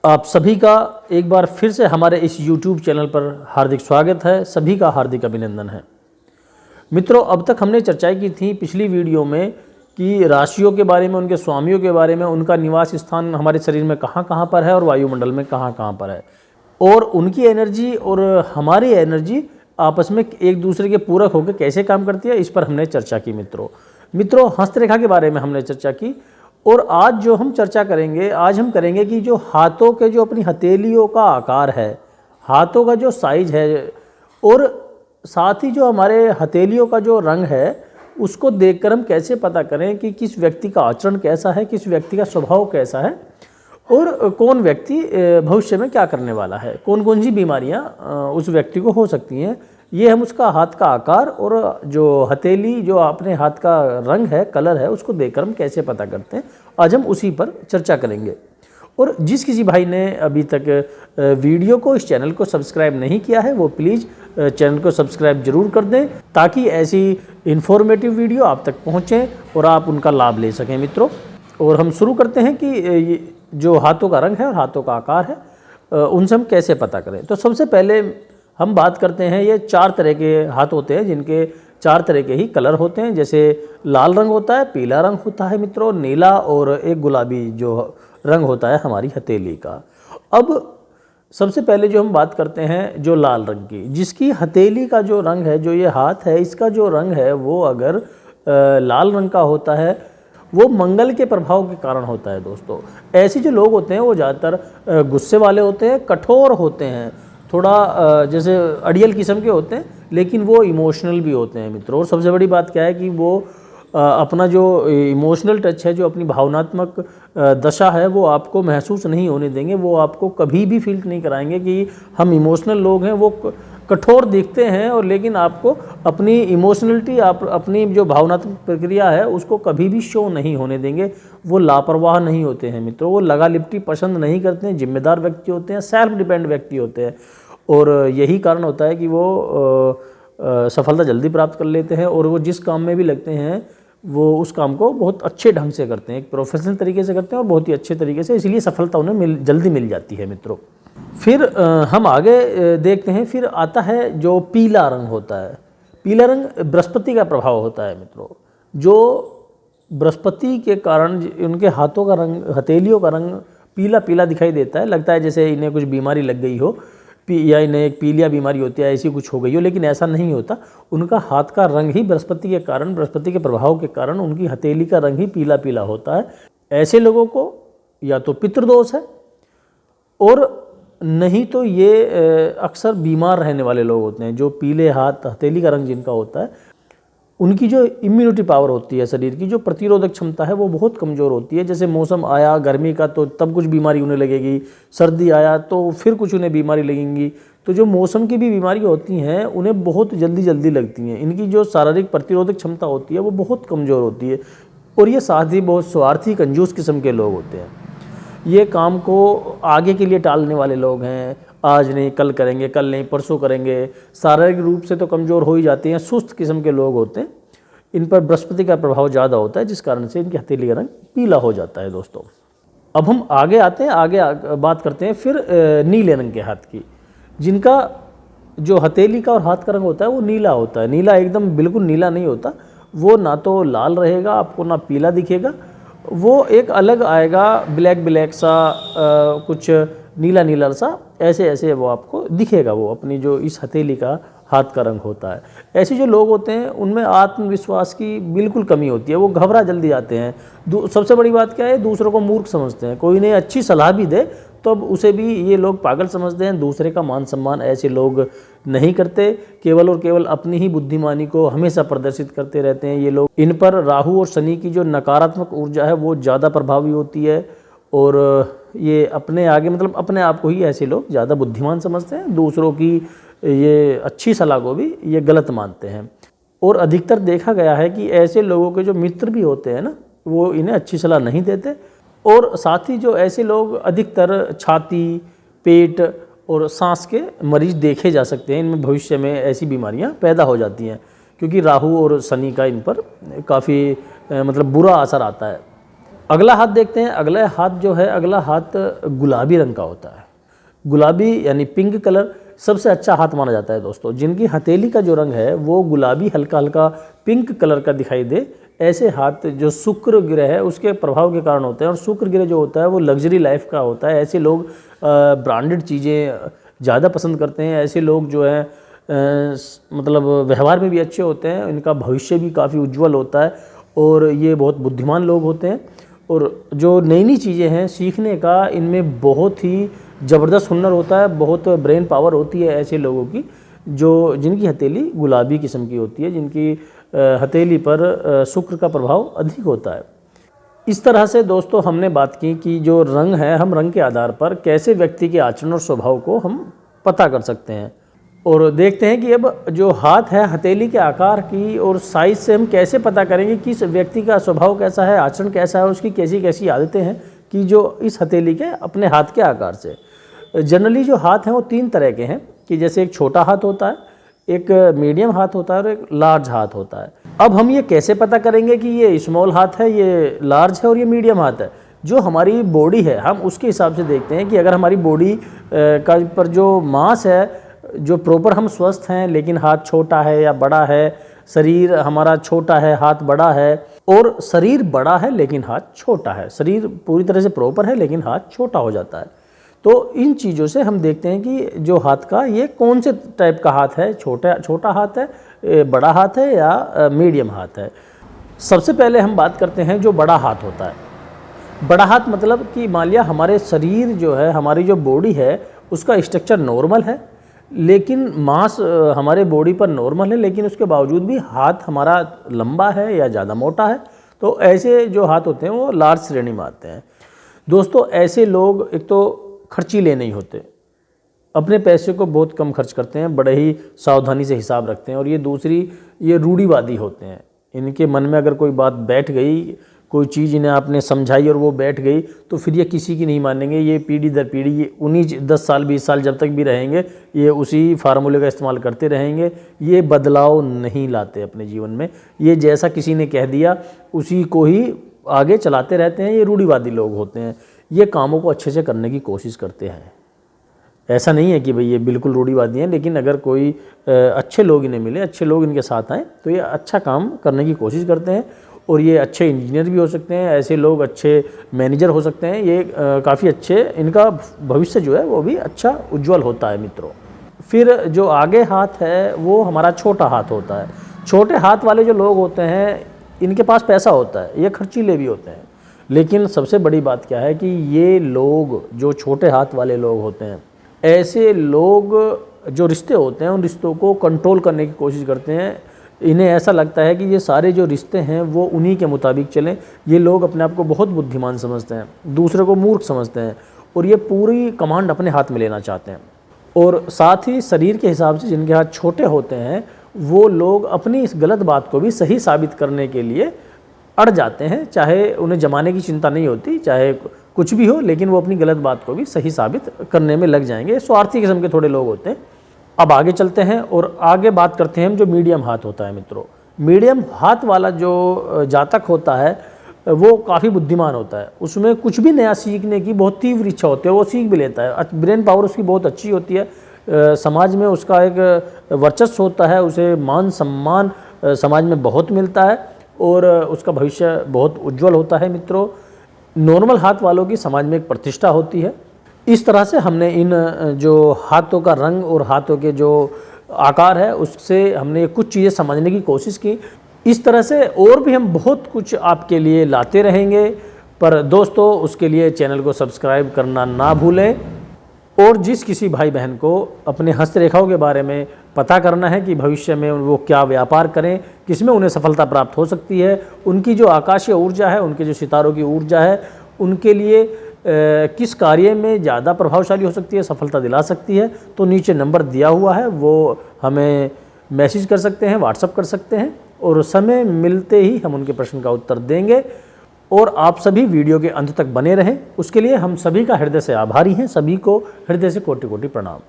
आप सभी का एक बार फिर से हमारे इस YouTube चैनल पर हार्दिक स्वागत है। सभी का हार्दिक अभिनंदन है। मित्रों, अब तक हमने चर्चा की थी पिछली वीडियो में कि राशियों के बारे में, उनके स्वामियों के बारे में, उनका निवास स्थान हमारे शरीर में कहाँ कहाँ पर है और वायुमंडल में कहाँ कहाँ पर है, और उनकी एनर्जी और हमारी एनर्जी आपस में एक दूसरे के पूरक होकर कैसे काम करती है, इस पर हमने चर्चा की। मित्रों हस्तरेखा के बारे में हमने चर्चा की। और आज जो हम चर्चा करेंगे, आज हम करेंगे कि जो हाथों के जो अपनी हथेलियों का आकार है, हाथों का जो साइज है, और साथ ही जो हमारे हथेलियों का जो रंग है, उसको देखकर हम कैसे पता करें कि किस व्यक्ति का आचरण कैसा है, किस व्यक्ति का स्वभाव कैसा है, और कौन व्यक्ति भविष्य में क्या करने वाला है, कौन कौन सी बीमारियां उस व्यक्ति को हो सकती हैं। ये हम उसका हाथ का आकार और जो हथेली, जो अपने हाथ का रंग है, कलर है, उसको देखकर हम कैसे पता करते हैं, आज हम उसी पर चर्चा करेंगे। और जिस किसी भाई ने अभी तक वीडियो को, इस चैनल को सब्सक्राइब नहीं किया है, वो प्लीज़ चैनल को सब्सक्राइब जरूर कर दें, ताकि ऐसी इन्फॉर्मेटिव वीडियो आप तक पहुँचें और आप उनका लाभ ले सकें। मित्रों, और हम शुरू करते हैं कि जो हाथों का रंग है और हाथों का आकार है, उनसे हम कैसे पता करें। तो सबसे पहले हम बात करते हैं, ये 4 तरह के हाथ होते हैं, जिनके 4 तरह के ही कलर होते हैं। जैसे लाल रंग होता है, पीला रंग होता है मित्रों, नीला, और एक गुलाबी जो रंग होता है हमारी हथेली का। अब सबसे पहले जो हम बात करते हैं जो लाल रंग की, जिसकी हथेली का जो रंग है, जो ये हाथ है, इसका जो रंग है वो अगर लाल रंग का होता है, वो मंगल के प्रभाव के कारण होता है। दोस्तों, ऐसे जो लोग होते हैं वो ज़्यादातर गुस्से वाले होते हैं, कठोर होते हैं, थोड़ा जैसे अड़ियल किस्म के होते हैं, लेकिन वो इमोशनल भी होते हैं मित्रों। और सबसे बड़ी बात क्या है कि वो अपना जो इमोशनल टच है, जो अपनी भावनात्मक दशा है, वो आपको महसूस नहीं होने देंगे। वो आपको कभी भी फील नहीं कराएंगे कि हम इमोशनल लोग हैं। वो कठोर दिखते हैं, और लेकिन आपको अपनी इमोशनलिटी, आप अपनी जो भावनात्मक प्रक्रिया है, उसको कभी भी शो नहीं होने देंगे। वो लापरवाह नहीं होते हैं मित्रों, वो लगा लिपटी पसंद नहीं करते हैं, जिम्मेदार व्यक्ति होते हैं, सेल्फ डिपेंड व्यक्ति होते हैं। और यही कारण होता है कि वो सफलता जल्दी प्राप्त कर लेते हैं, और वो जिस काम में भी लगते हैं वो उस काम को बहुत अच्छे ढंग से करते हैं, एक प्रोफेशनल तरीके से करते हैं और बहुत ही अच्छे तरीके से, इसलिए सफलता उन्हें जल्दी मिल जाती है मित्रों। फिर हम आगे देखते हैं, फिर आता है जो पीला रंग होता है। पीला रंग बृहस्पति का प्रभाव होता है मित्रों। जो बृहस्पति के कारण उनके हाथों का रंग, हथेलियों का रंग पीला पीला दिखाई देता है, लगता है जैसे इन्हें कुछ बीमारी लग गई हो, या इन्हें एक पीलिया बीमारी होती है, ऐसी कुछ हो गई हो, लेकिन ऐसा नहीं होता। उनका हाथ का रंग ही बृहस्पति के कारण, बृहस्पति के प्रभाव के कारण उनकी हथेली का रंग ही पीला पीला होता है। ऐसे लोगों को या तो पितृदोष है, और नहीं तो ये अक्सर बीमार रहने वाले लोग होते हैं। जो पीले हाथ, हथेली का रंग जिनका होता है, उनकी जो इम्यूनिटी पावर होती है शरीर की, जो प्रतिरोधक क्षमता है, वो बहुत कमज़ोर होती है। जैसे मौसम आया गर्मी का तो तब कुछ बीमारी उन्हें लगेगी, सर्दी आया तो फिर कुछ उन्हें बीमारी लगेंगी। तो जो मौसम की भी बीमारी होती हैं, उन्हें बहुत जल्दी जल्दी लगती हैं। इनकी जो शारीरिक प्रतिरोधक क्षमता होती है वो बहुत कमज़ोर होती है। और ये साथ ही बहुत स्वार्थी, कंजूस किस्म के लोग होते हैं। ये काम को आगे के लिए टालने वाले लोग हैं, आज नहीं कल करेंगे, कल नहीं परसों करेंगे। शारीरिक रूप से तो कमज़ोर हो ही जाते हैं, सुस्त किस्म के लोग होते हैं। इन पर बृहस्पति का प्रभाव ज़्यादा होता है, जिस कारण से इनकी हथेली का रंग पीला हो जाता है। दोस्तों, अब हम आगे आते हैं, आगे बात करते हैं फिर नीले रंग के हाथ की, जिनका जो हथेली का और हाथ का रंग होता है वो नीला होता है। नीला एकदम बिल्कुल नीला नहीं होता, वो ना तो लाल रहेगा आपको, ना पीला दिखेगा, वो एक अलग आएगा, ब्लैक ब्लैक सा, कुछ नीला नीला सा, ऐसे ऐसे वो आपको दिखेगा। वो अपनी जो इस हथेली का हाथ का रंग होता है। ऐसे जो लोग होते हैं उनमें आत्मविश्वास की बिल्कुल कमी होती है, वो घबरा जल्दी जाते हैं। सबसे बड़ी बात क्या है, दूसरों को मूर्ख समझते हैं। कोई इन्हें अच्छी सलाह भी दे तो अब उसे भी ये लोग पागल समझते हैं। दूसरे का मान सम्मान ऐसे लोग नहीं करते, केवल और केवल अपनी ही बुद्धिमानी को हमेशा प्रदर्शित करते रहते हैं ये लोग। इन पर राहु और शनि की जो नकारात्मक ऊर्जा है वो ज़्यादा प्रभावी होती है, और ये अपने आगे, मतलब अपने आप को ही ऐसे लोग ज़्यादा बुद्धिमान समझते हैं। दूसरों की ये अच्छी सलाह को भी ये गलत मानते हैं। और अधिकतर देखा गया है कि ऐसे लोगों के जो मित्र भी होते हैं ना, वो इन्हें अच्छी सलाह नहीं देते। और साथ ही जो ऐसे लोग अधिकतर छाती, पेट और सांस के मरीज देखे जा सकते हैं। इनमें भविष्य में ऐसी बीमारियां पैदा हो जाती हैं, क्योंकि राहु और शनि का इन पर काफ़ी मतलब बुरा असर आता है। अगला हाथ देखते हैं। अगला हाथ जो है, अगला हाथ गुलाबी रंग का होता है। गुलाबी यानी पिंक कलर सबसे अच्छा हाथ माना जाता है दोस्तों। जिनकी हथेली का जो रंग है वो गुलाबी हल्का हल्का पिंक कलर का दिखाई दे, ऐसे हाथ जो शुक्र ग्रह है उसके प्रभाव के कारण होते हैं। और शुक्र ग्रह जो होता है वो लग्जरी लाइफ का होता है। ऐसे लोग ब्रांडेड चीज़ें ज़्यादा पसंद करते हैं। ऐसे लोग जो है मतलब व्यवहार में भी अच्छे होते हैं, इनका भविष्य भी काफ़ी उज्जवल होता है और ये बहुत बुद्धिमान लोग होते हैं। और जो नई नई चीज़ें हैं सीखने का इनमें बहुत ही ज़बरदस्त हुनर होता है, बहुत ब्रेन पावर होती है ऐसे लोगों की जो जिनकी हथेली गुलाबी किस्म की होती है, जिनकी हथेली पर शुक्र का प्रभाव अधिक होता है। इस तरह से दोस्तों हमने बात की कि जो रंग है, हम रंग के आधार पर कैसे व्यक्ति के आचरण और स्वभाव को हम पता कर सकते हैं। और देखते हैं कि अब जो हाथ है हथेली के आकार की और साइज से हम कैसे पता करेंगे कि इस व्यक्ति का स्वभाव कैसा है, आचरण कैसा है, उसकी कैसी कैसी आदतें हैं कि जो इस हथेली के अपने हाथ के आकार से। जनरली जो हाथ हैं वो 3 तरह के हैं कि जैसे एक छोटा हाथ होता है, एक मीडियम हाथ होता है और एक लार्ज हाथ होता है। अब हम ये कैसे पता करेंगे कि ये स्मॉल हाथ है, ये लार्ज है और ये मीडियम हाथ है? जो हमारी बॉडी है हम उसके हिसाब से देखते हैं कि अगर हमारी बॉडी का पर जो मांस है, जो प्रॉपर हम स्वस्थ हैं लेकिन हाथ छोटा है या बड़ा है, शरीर हमारा छोटा है हाथ बड़ा है, और शरीर बड़ा है लेकिन हाथ छोटा है, शरीर पूरी तरह से प्रॉपर है लेकिन हाथ छोटा हो जाता है। तो इन चीज़ों से हम देखते हैं कि जो हाथ का ये कौन से टाइप का हाथ है, छोटा हाथ है, बड़ा हाथ है या मीडियम हाथ है। सबसे पहले हम बात करते हैं जो बड़ा हाथ होता है। बड़ा हाथ मतलब कि मान लिया हमारे शरीर जो है, हमारी जो बॉडी है उसका स्ट्रक्चर नॉर्मल है, लेकिन मांस हमारे बॉडी पर नॉर्मल है, लेकिन उसके बावजूद भी हाथ हमारा लंबा है या ज़्यादा मोटा है। तो ऐसे जो हाथ होते हैं वो लार्ज श्रेणी में आते हैं। दोस्तों ऐसे लोग एक तो खर्चीले नहीं होते, अपने पैसे को बहुत कम खर्च करते हैं, बड़े ही सावधानी से हिसाब रखते हैं। और ये दूसरी, ये रूढ़िवादी होते हैं। इनके मन में अगर कोई बात बैठ गई, कोई चीज़ इन्हें आपने समझाई और वो बैठ गई तो फिर ये किसी की नहीं मानेंगे। ये पीढ़ी दर पीढ़ी ये 10 साल 20 साल जब तक भी रहेंगे ये उसी फार्मूले का इस्तेमाल करते रहेंगे। ये बदलाव नहीं लाते अपने जीवन में, ये जैसा किसी ने कह दिया उसी को ही आगे चलाते रहते हैं। ये रूढ़िवादी लोग होते हैं। ये कामों को अच्छे से करने की कोशिश करते हैं। ऐसा नहीं है कि भाई ये बिल्कुल रूढ़िवादी हैं, लेकिन अगर कोई अच्छे लोग इन्हें मिले, अच्छे लोग इनके साथ आएँ तो ये अच्छा काम करने की कोशिश करते हैं। और ये अच्छे इंजीनियर भी हो सकते हैं, ऐसे लोग अच्छे मैनेजर हो सकते हैं। ये काफ़ी अच्छे, इनका भविष्य जो है वो भी अच्छा उज्जवल होता है मित्रों। फिर जो आगे हाथ है वो हमारा छोटा हाथ होता है। छोटे हाथ वाले जो लोग होते हैं इनके पास पैसा होता है, ये खर्चीले भी होते हैं। लेकिन सबसे बड़ी बात क्या है कि ये लोग जो छोटे हाथ वाले लोग होते हैं, ऐसे लोग जो रिश्ते होते हैं उन रिश्तों को कंट्रोल करने की कोशिश करते हैं। इन्हें ऐसा लगता है कि ये सारे जो रिश्ते हैं वो उन्हीं के मुताबिक चलें। ये लोग अपने आप को बहुत बुद्धिमान समझते हैं, दूसरे को मूर्ख समझते हैं और ये पूरी कमांड अपने हाथ में लेना चाहते हैं। और साथ ही शरीर के हिसाब से जिनके हाथ छोटे होते हैं वो लोग अपनी इस गलत बात को भी सही साबित करने के लिए अड़ जाते हैं। चाहे उन्हें जमाने की चिंता नहीं होती, चाहे कुछ भी हो, लेकिन वो अपनी गलत बात को भी सही साबित करने में लग जाएंगे। स्वार्थी किस्म के थोड़े लोग होते हैं। अब आगे चलते हैं और आगे बात करते हैं हम जो मीडियम हाथ होता है मित्रों। मीडियम हाथ वाला जो जातक होता है वो काफ़ी बुद्धिमान होता है। उसमें कुछ भी नया सीखने की बहुत तीव्र इच्छा होती है, वो सीख भी लेता है। ब्रेन पावर उसकी बहुत अच्छी होती है। समाज में उसका एक वर्चस्व होता है, उसे मान सम्मान समाज में बहुत मिलता है और उसका भविष्य बहुत उज्जवल होता है मित्रों। नॉर्मल हाथ वालों की समाज में एक प्रतिष्ठा होती है। इस तरह से हमने इन जो हाथों का रंग और हाथों के जो आकार है उससे हमने कुछ चीज़ें समझने की कोशिश की। इस तरह से और भी हम बहुत कुछ आपके लिए लाते रहेंगे, पर दोस्तों उसके लिए चैनल को सब्सक्राइब करना ना भूलें। और जिस किसी भाई बहन को अपने हस्तरेखाओं के बारे में पता करना है कि भविष्य में वो क्या व्यापार करें, किसमें उन्हें सफलता प्राप्त हो सकती है, उनकी जो आकाशीय ऊर्जा है, उनके जो सितारों की ऊर्जा है, उनके लिए किस कार्य में ज़्यादा प्रभावशाली हो सकती है, सफलता दिला सकती है, तो नीचे नंबर दिया हुआ है, वो हमें मैसेज कर सकते हैं, व्हाट्सअप कर सकते हैं और समय मिलते ही हम उनके प्रश्न का उत्तर देंगे। और आप सभी वीडियो के अंत तक बने रहें, उसके लिए हम सभी का हृदय से आभारी हैं। सभी को हृदय से कोटि कोटि प्रणाम।